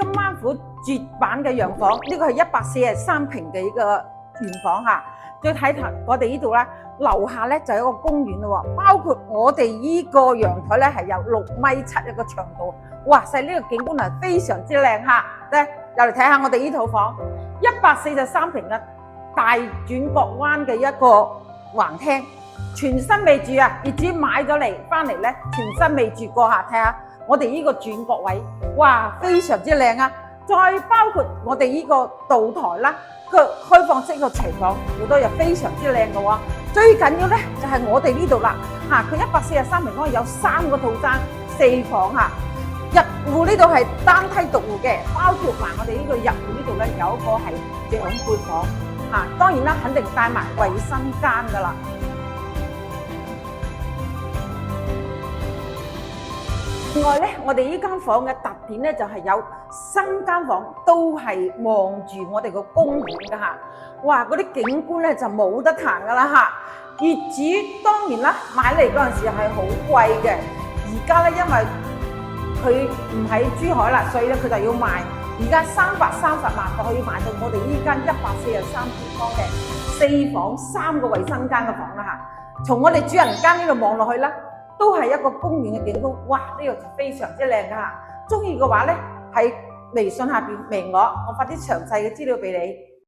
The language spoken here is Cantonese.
金灣府絕版嘅洋房，呢個係143平嘅一個原房嚇。再睇睇我哋呢度咧，樓下咧就有一個公園咯喎，包括我哋呢個陽台咧係有6.7米一個長度，哇！細呢個景觀係非常之靚嚇。咧又嚟睇下我哋呢套房，143平嘅大轉角灣嘅一個橫廳，全新未住啊！業主買咗嚟翻嚟咧，全新未住過嚇。睇下我哋呢個轉角位，哇，非常之靚啊！再包括我哋呢個露台啦，個開放式個廚房，好多嘢非常之靚嘅喎。最緊要咧就係我哋呢度啦嚇，佢143平方有3個套餐4房嚇。入戶呢度係單梯獨戶嘅，包括埋我哋呢個入戶呢度咧有一個係長輩房嚇，當然啦，肯定帶埋衞生間噶啦。另外咧，我哋呢間房嘅特點咧就係有3間房都係望住我哋個公園噶嚇，哇！嗰啲景觀咧就冇得彈噶啦嚇。業主當然啦，買嚟嗰陣時係好貴嘅，而家咧因為佢唔喺珠海啦，所以咧佢就要賣。而家330萬就可以買到我哋呢間143平方嘅4房3個衞生間嘅房啦嚇。從我哋主人間呢度望落去啦，都係一個公園嘅景觀，哇！呢個非常之靚㗎嚇。中意嘅話咧，喺微信下邊微我發啲詳細嘅資料俾你。